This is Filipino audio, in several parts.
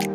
Hello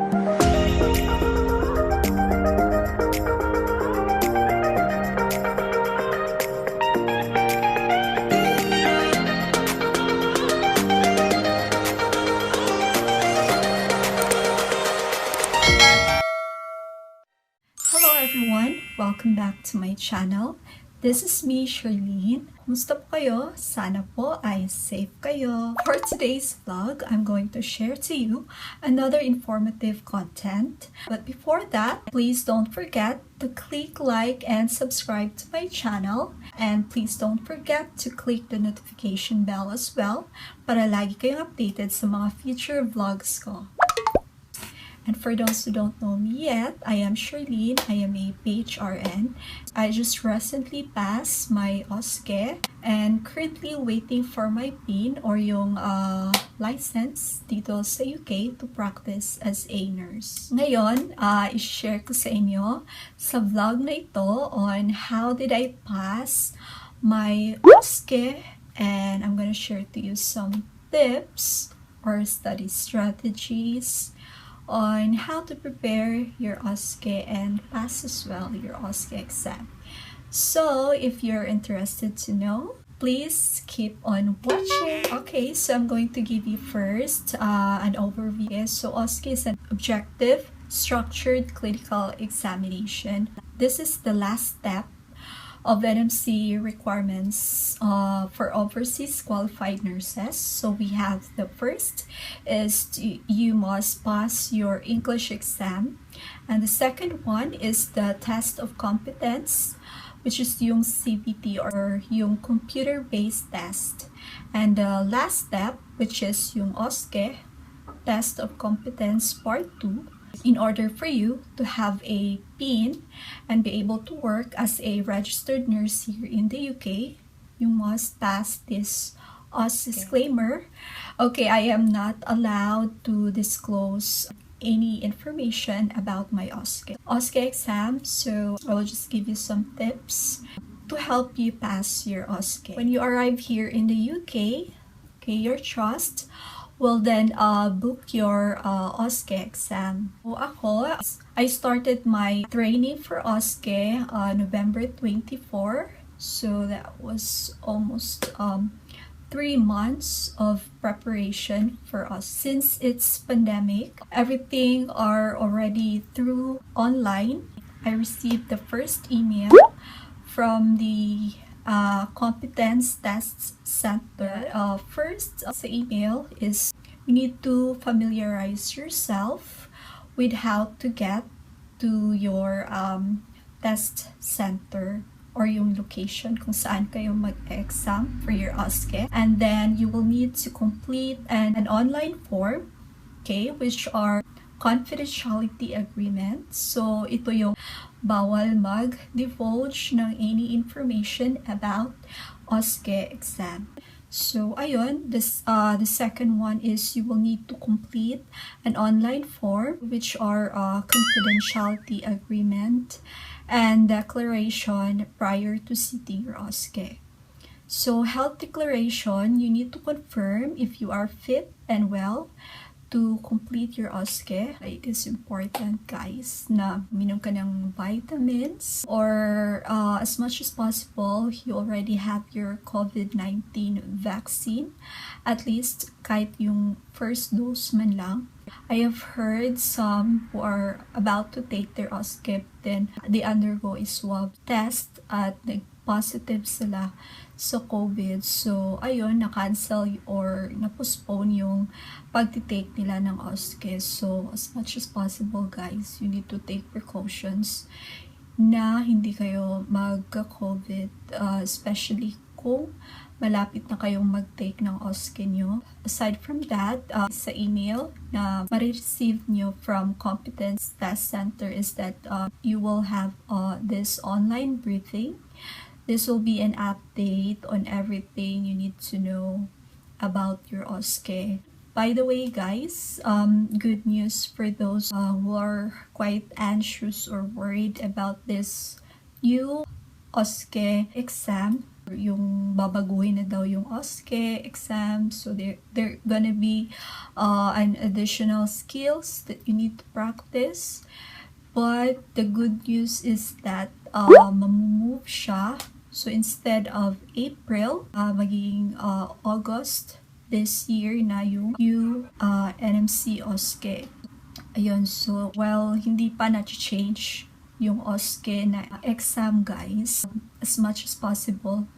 everyone! Welcome back to my channel. This is me, Shar Lanz. Kumusta po kayo? Sana po ay safe kayo. For today's vlog, I'm going to share to you another informative content. But before that, please don't forget to click like and subscribe to my channel. And please don't forget to click the notification bell as well para lagi kayong updated sa mga future vlogs ko. And for those who don't know me yet, I am Shar Lanz. I am a UKRN. I just recently passed my Osce and currently waiting for my PIN or yung license dito sa UK to practice as a nurse. Ngayon, i-share ko sa inyo sa vlog na ito on how did I pass my Osce, and I'm gonna share to you some tips or study strategies on how to prepare your Osce and pass as well your Osce exam. So if you're interested to know, please keep on watching. Okay, so I'm going to give you first an overview. So Osce is an objective, structured clinical examination. This is the last step of NMC requirements for overseas qualified nurses. So we have the first is you must pass your English exam, and the second one is the test of competence, which is yung CBT or yung computer-based test, and the last step, which is yung Osce test of competence part 2. In order for you to have a PIN and be able to work as a registered nurse here in the UK, you must pass this Osce disclaimer. Okay, I am not allowed to disclose any information about my Osce exam, so I will just give you some tips to help you pass your Osce. When you arrive here in the UK, okay, your trust will then book your Osce exam. So ako, I started my training for Osce November 24. So that was almost 3 months of preparation for us. Since it's pandemic, everything are already through online. I received the first email from the competence tests center. First sa email is you need to familiarize yourself with how to get to your test center or yung location kung saan kayo mag-exam for your Osce, and then you will need to complete an online form, okay, which are confidentiality agreement. So ito yung bawal mag-divulge ng any information about Osce exam. So ayun, this the second one is you will need to complete an online form, which are confidentiality agreement and declaration prior to sitting your Osce. So health declaration, you need to confirm if you are fit and well to complete your Osce. It is important, guys, na minom ka ng vitamins, or as much as possible, you already have your COVID-19 vaccine, at least kahit yung first dose man lang. I have heard some who are about to take their Osce, then they undergo a swab test at positive sila sa COVID. So, ayun, na-cancel or na-postpone yung pag-take nila ng Osce. So, as much as possible, guys, you need to take precautions na hindi kayo magka-COVID, especially kung malapit na kayong mag-take ng Osce nyo. Aside from that, sa email na ma-receive nyo from Competence Test Center is that you will have this online briefing. This will be an update on everything you need to know about your Osce. By the way, guys, good news for those who are quite anxious or worried about this new Osce exam. yung babaguhin na daw yung Osce exam. So there gonna be an additional skills that you need to practice. But the good news is that mamumove siya. So instead of April, magiging August this year na yung NMC Osce. Ayun, so hindi pa na-change yung Osce na exam, guys. As much as possible,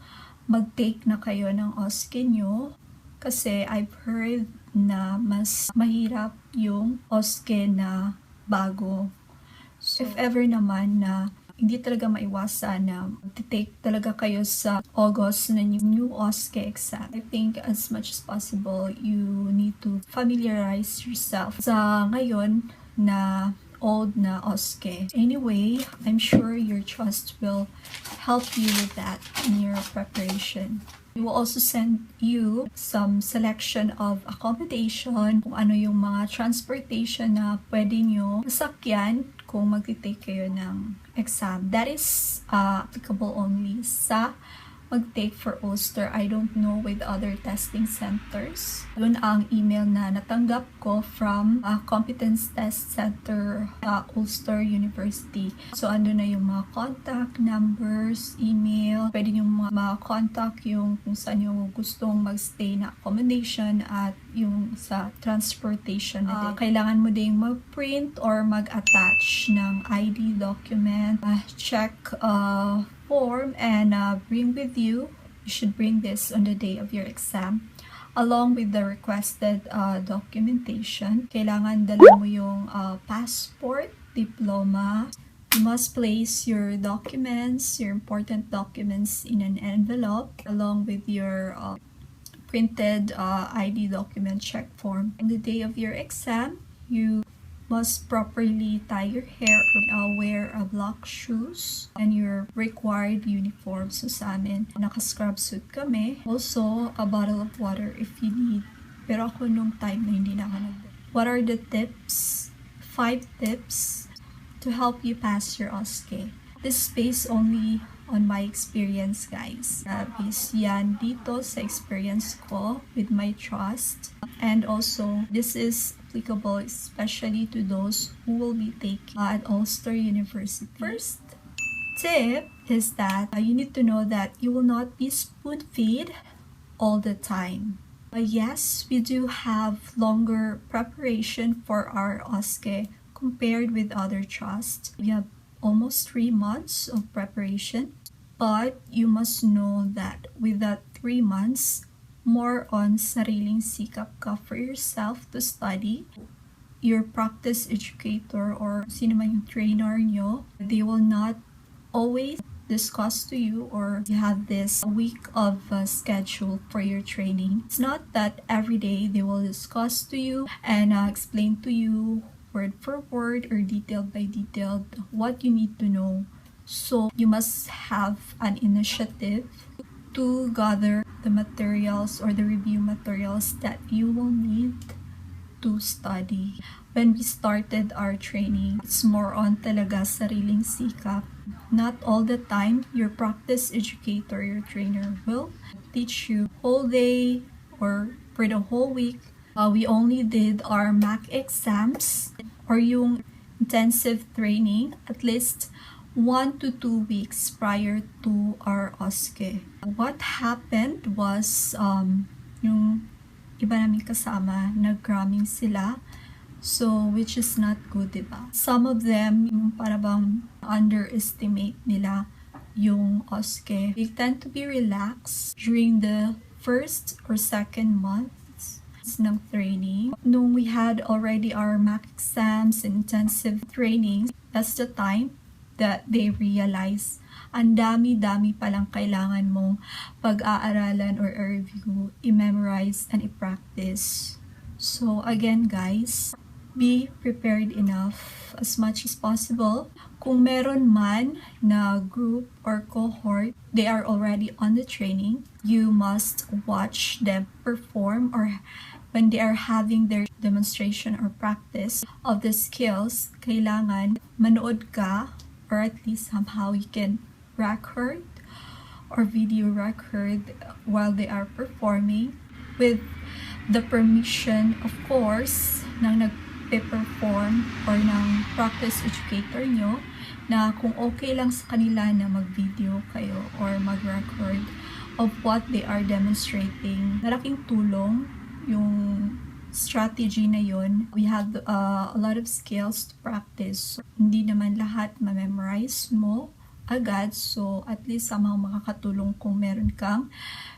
mag-take na kayo ng Osce nyo. Kasi I've heard na mas mahirap yung Osce na bago. So, if ever naman na hindi talaga maiwasan na mag-take talaga kayo sa August na new Osce exam, I think as much as possible, you need to familiarize yourself sa ngayon na old na Osce. Anyway, I'm sure your trust will help you with that in your preparation. We will also send you some selection of accommodation, kung ano yung mga transportation na pwede nyo masakyan kung mag-take kayo ng exam. That is applicable only sa mag-take for Ulster. I don't know with other testing centers. Yun ang email na natanggap ko from Competence Test Center Ulster University. So, ando na yung mga contact numbers, email. Pwede nyo ma-contact yung kung saan yung gustong mag-stay na accommodation at yung sa transportation na din. Kailangan mo ding mag-print or mag-attach ng ID document, check form, and bring with you. You should bring this on the day of your exam along with the requested documentation. Kailangan dala mo yung passport, diploma. You must place your documents, your important documents in an envelope along with your printed ID document check form. On the day of your exam, you must properly tie your hair or wear black shoes and your required uniform. So sa amin, naka-scrub suit kami. Also, a bottle of water if you need. Pero ako nung time na hindi na ako What are the tips? 5 tips to help you pass your Osce. This is based only on my experience, guys. Based yan dito sa experience ko with my trust. And also, this is applicable especially to those who will be taking at Ulster University. First tip is that you need to know that you will not be spoon-fed all the time. Yes, we do have longer preparation for our Osce compared with other trusts. We have almost 3 months of preparation, but you must know that with that 3 months, more on sariling sikap ka for yourself to study. Your practice educator or sino man yung trainer nyo, they will not always discuss to you or you have this week of schedule for your training. It's not that every day they will discuss to you and explain to you word for word or detail by detail what you need to know. So you must have an initiative to gather the materials or the review materials that you will need to study. When we started our training, it's more on talaga sariling sikap. Not all the time, your practice educator, your trainer will teach you whole day or for the whole week. We only did our MAC exams or yung intensive training at least 1 to 2 weeks prior to our Osce. What happened was, yung iba namin kasama, nag-cramming sila. So, which is not good, diba? Some of them, yung parang underestimate nila yung Osce. They tend to be relaxed during the first or second months ng training. Nung we had already our MAC exams and intensive trainings, that's the time that they realize ang dami-dami palang kailangan mong pag-aaralan or review, i-memorize and i-practice. So again guys, be prepared enough as much as possible. Kung meron man na group or cohort, they are already on the training, you must watch them perform or when they are having their demonstration or practice of the skills, kailangan manood ka or at least somehow you can record or video record while they are performing with the permission, of course, ng nagpe-perform or ng practice educator nyo na kung okay lang sa kanila na mag-video kayo or mag-record of what they are demonstrating. Malaking tulong yung strategy na yun. We have a lot of skills to practice. So, hindi naman lahat ma-memorize mo agad. So, at least makakatulong kung meron kang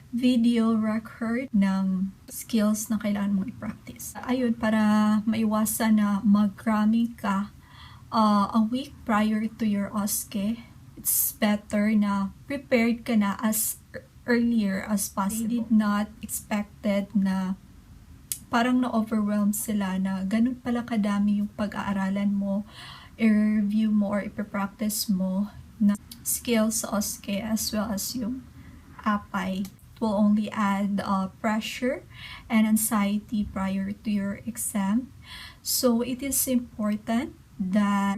video record ng skills na kailangan mong i-practice. Ayun, para maiwasan na mag-cramming ka a week prior to your Osce, it's better na prepared ka na as earlier as possible. They did not expected na parang na-overwhelm sila na ganun pala kadami yung pag-aaralan mo, i-review mo or i-practice mo na skills sa Osce as well as yung APAI. It will only add pressure and anxiety prior to your exam. So it is important that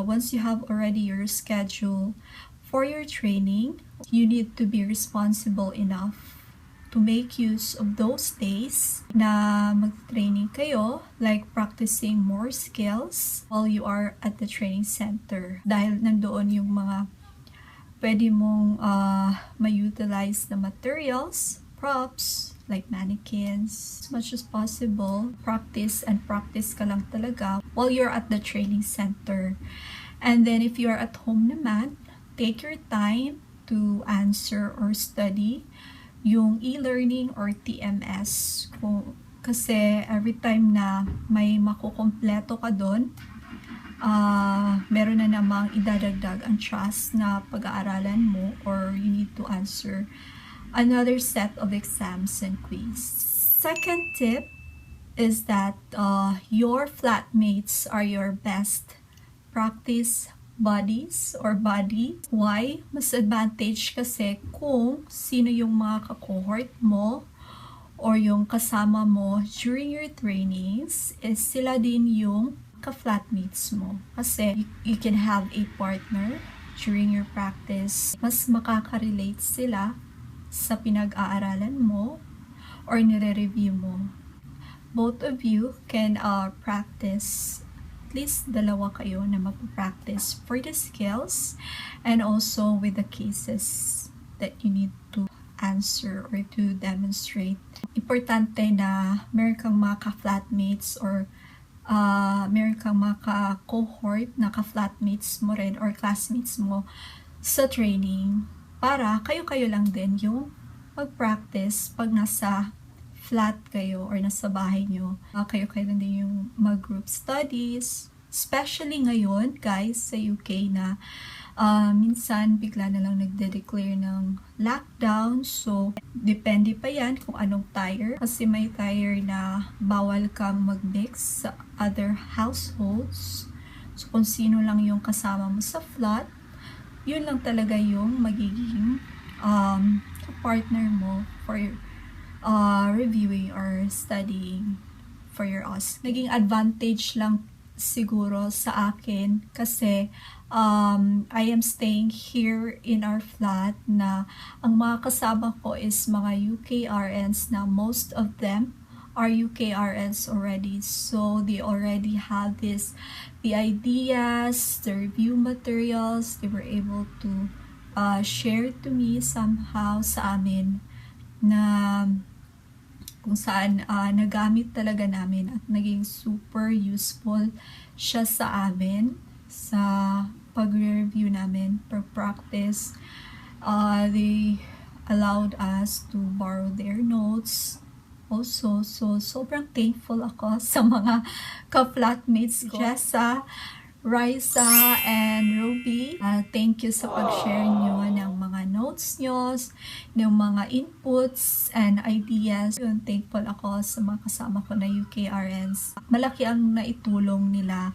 once you have already your schedule for your training, you need to be responsible enough to make use of those days na mag-training kayo, like practicing more skills while you are at the training center. Dahil nandoon yung mga pwede mong ma-utilize na materials, props, like mannequins, as much as possible. Practice and practice ka lang talaga while you're at the training center. And then if you're at home naman, take your time to answer or study yung e-learning or TMS. Kasi every time na may makukompleto ka doon, meron na namang idadagdag ang trust na pag-aaralan mo or you need to answer another set of exams and quiz. Second tip is that your flatmates are your best practice buddies or buddy. Why? Mas advantage kasi kung sino yung mga ka-cohort mo or yung kasama mo during your trainings, is sila din yung ka-flatmates mo. Kasi you can have a partner during your practice. Mas makaka-relate sila sa pinag-aaralan mo or nire-review mo. Both of you can practice. At least dalawa kayo na mag-practice for the skills and also with the cases that you need to answer or to demonstrate. Importante na meron kang mga ka-flatmates or meron kang mga ka-cohort na ka-flatmates mo rin or classmates mo sa training para kayo-kayo lang din yung mag-practice pag nasa flat kayo or nasa bahay nyo. Kayo-kayo lang din yung mag-group studies. Especially ngayon, guys, sa UK na minsan bigla na lang nagde-declare ng lockdown. So, depende pa yan kung anong tier. Kasi may tier na bawal kang mag-mix sa other households. So, kung sino lang yung kasama mo sa flat, yun lang talaga yung magiging partner mo for reviewing or studying for your Osce. Naging advantage lang siguro sa akin kasi I am staying here in our flat na ang mga kasama ko is mga UKRNs na most of them are UKRNs already. So they already have the ideas, the review materials, they were able to share to me somehow sa amin na kung saan nagamit talaga namin at naging super useful siya sa amin sa pag-review namin per practice. They allowed us to borrow their notes also. So sobrang thankful ako sa mga ka-flatmates ko, Jessa, Raisa, and Ruby. Thank you sa pag-share nyo ng mga notes nyo, ng mga inputs and ideas. Yun, thankful ako sa mga kasama ko na UKRNs. Malaki ang naitulong nila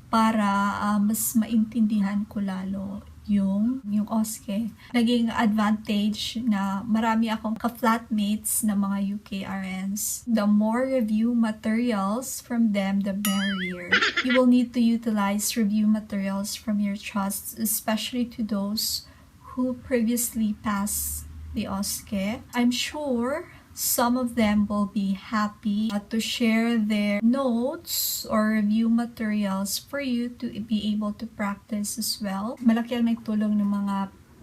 para mas maintindihan ko lalo yung Osce. Naging advantage na marami akong ka-flatmates na mga UKRNs. The more review materials from them, the merrier. You will need to utilize review materials from your trusts, especially to those who previously passed the Osce. I'm sure some of them will be happy to share their notes or review materials for you to be able to practice as well. Malaki ang nagtulong ng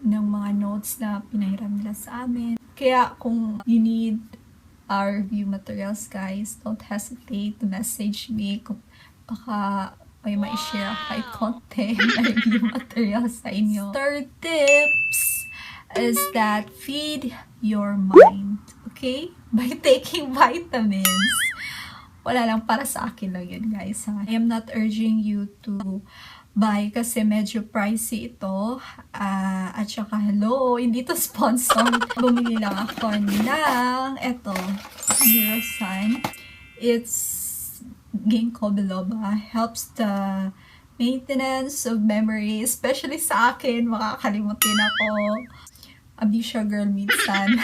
mga notes na pinahiram nila sa amin. Kaya kung you need our review materials, guys, don't hesitate to message me kung baka may ma-share ako kay konti na review materials sa inyo. Third tips is that feed your mind, okay? By taking vitamins. Wala lang, para sa akin lang yun, guys. I am not urging you to buy kasi medyo pricey ito. At saka, hello, hindi to sponsor. Bumili lang ako ng eto, Neurosun. It's ginkgo biloba. Helps the maintenance of memory, especially sa akin, makakalimutin ako. Amnesia girl minsan.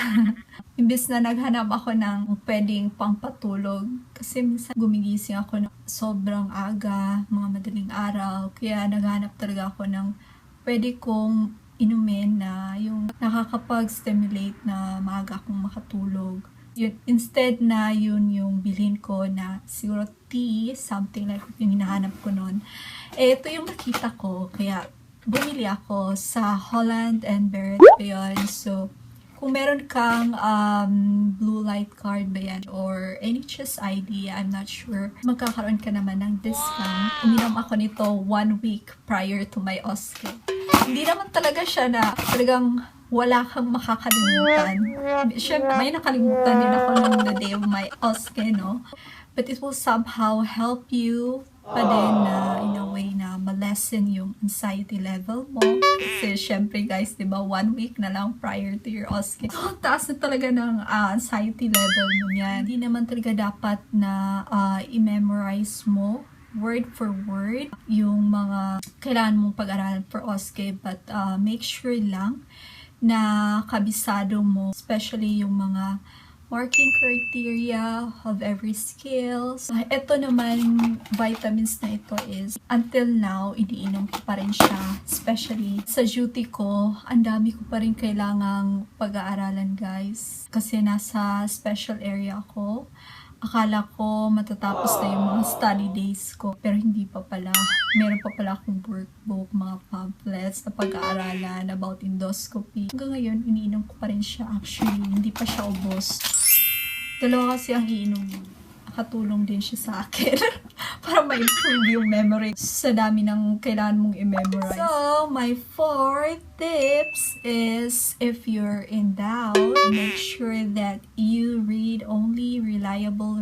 Imbis na naghanap ako ng pwedeng pangpatulog, kasi minsan gumigising ako ng sobrang aga, mga madaling araw, kaya naghanap talaga ako ng pwede kong inumin na yung nakakapag-stimulate na maaga akong makatulog. Yun, instead na yun yung bilhin ko na siguro tea, something like yung hinahanap ko noon. Ito yung nakita ko, kaya bumili ako sa Holland and Barrett ba yun. So, kung meron kang blue light card ba yan or NHS ID, I'm not sure, magkakaroon ka naman ng discount. Uminom ako nito 1 week prior to my Osce. Hindi naman talaga siya na talagang wala kang makakalimutan. Siyempre, may nakalimutan din ako nung the day of my Osce, no? But it will somehow help you pa din na in a way na ma-lessen yung anxiety level mo. Kasi syempre guys, diba, 1 week na lang prior to your Osce. So, taas na talaga ng anxiety level mo yan. Hindi naman talaga dapat na i-memorize mo word for word yung mga kailangan mong pag-aralan for Osce. But make sure lang na kabisado mo, especially yung mga marking criteria of every skills. Ito naman, vitamins na ito is, until now, iniinom ko pa rin siya. Especially sa duty ko, ang dami ko pa rin kailangang pag-aaralan, guys. Kasi nasa special area ako. Akala ko matatapos na yung mga study days ko, pero hindi pa pala. Meron pa pala akong workbook, mga pamphlets na pag-aaralan about endoscopy. Hanggang ngayon, iniinom ko pa rin siya. Actually, hindi pa siya ubos. Dalawa kasi ang iinom. Nakatulong din siya sa akin para ma-improve yung memory sa dami ng kailangan mong i-memorize. So, my fourth tips is, if you're in doubt, make sure that you read only reliable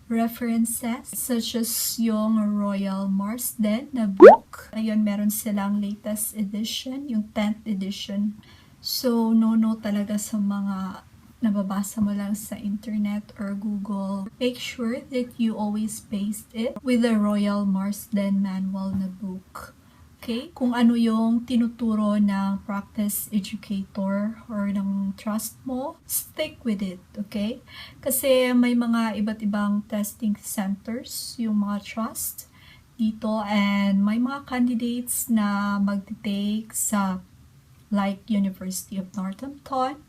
references, such as yung Royal Marsden na book. Ayun, meron silang latest edition, yung 10th edition. So, no talaga sa mga nababasa mo lang sa internet or Google. Make sure that you always paste it with the Royal Marsden manual na book. Okay? Kung ano yung tinuturo ng practice educator or ng trust mo, stick with it. Okay? Kasi may mga iba't ibang testing centers yung mga trust dito, and may mga candidates na mag-take sa like University of Northampton,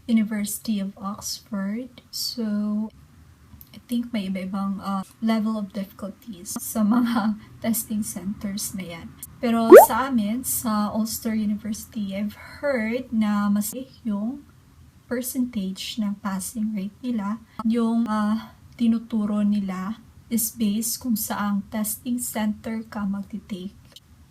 University of Oxford. So, I think may iba-ibang level of difficulties sa mga testing centers na yan. Pero sa amin, sa Ulster University, I've heard na mas yung percentage ng passing rate nila. Yung tinuturo nila is based kung saang testing center ka mag-take.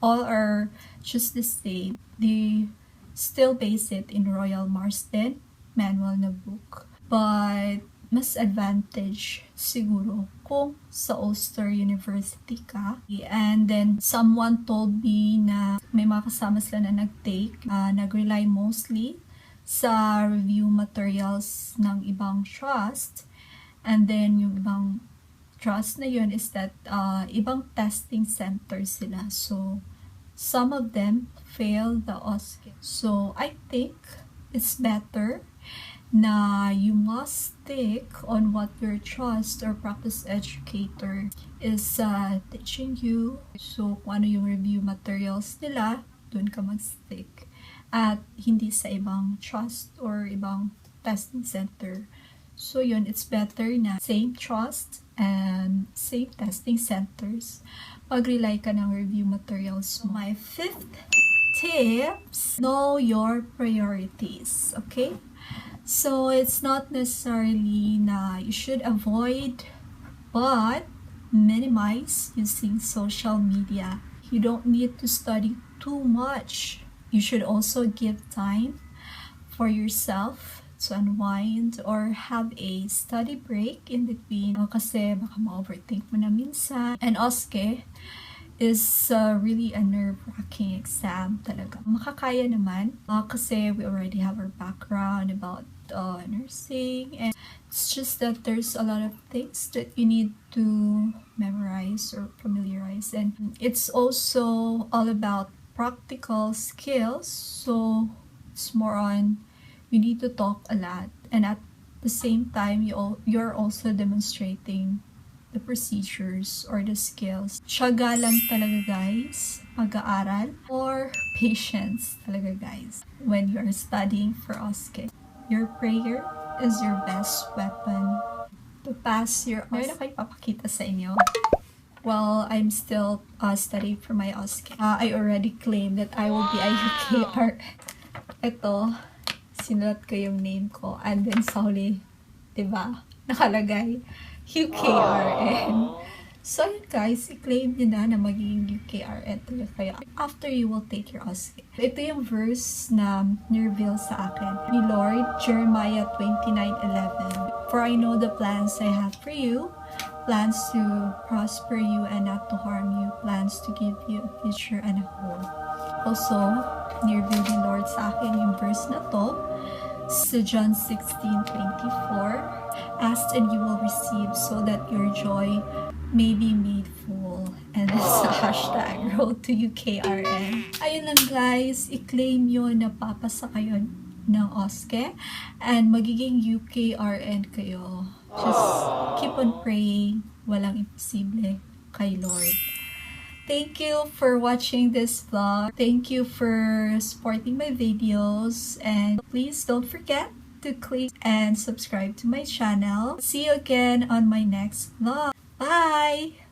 All are just the same. They still base it in Royal Marsden manual na book. But mas advantage siguro kung sa Ulster University ka. And then someone told me na may mga kasama sila na nag-take, nag-rely mostly sa review materials ng ibang trust. And then yung ibang trust na yun is that ibang testing center sila. So some of them fail the Osce. So I think it's better na you must stick on what your trust or practice educator is teaching you. So, kung ano yung review materials nila, dun ka mag-stick at hindi sa ibang trust or ibang testing center. So yun, it's better na same trust and same testing centers. Pag-rely ka ng review materials. So my 5th tips, know your priorities, okay? So it's not necessarily na you should avoid, but minimize using social media. You don't need to study too much. You should also give time for yourself to unwind or have a study break in between kasi baka ma-overthink mo na minsan. And Osce is really a nerve-wracking exam talaga. Makakaya naman kasi we already have our background about nursing, and it's just that there's a lot of things that you need to memorize or familiarize, and it's also all about practical skills, so it's more on you need to talk a lot, and at the same time you're also demonstrating the procedures or the skills. Tiyaga lang talaga guys, pag-aaral or patience talaga guys when you're studying for Osce. Your prayer is your best weapon to pass your Osce. Meron na kayo papakita sa inyo. Well, I'm still studying for my Osce. I already claimed that I will be a UKRN. Ito, sinulat ko yung name ko. And then sa huli, diba? Nakalagay, UKRN. So yun guys, i-claim nyo na magiging UKRN talaga kayo after you will take your Osce. Ito yung verse na ni-reveal sa akin ni Lord, Jeremiah 29:11. For I know the plans I have for you, plans to prosper you and not to harm you, plans to give you a future and a hope. Also, ni-reveal ni Lord sa akin yung verse na to sa John 16:24. Ask and you will receive so that your joy may be made full. And that's the hashtag road to UKRN. Ayun lang guys, i-claim nyo na papasa kayo ng Osce and magiging UKRN kayo. Just keep on praying. Walang imposible kay Lord. Thank you for watching this vlog. Thank you for supporting my videos, and please don't forget to click and subscribe to my channel. See you again on my next vlog. Bye!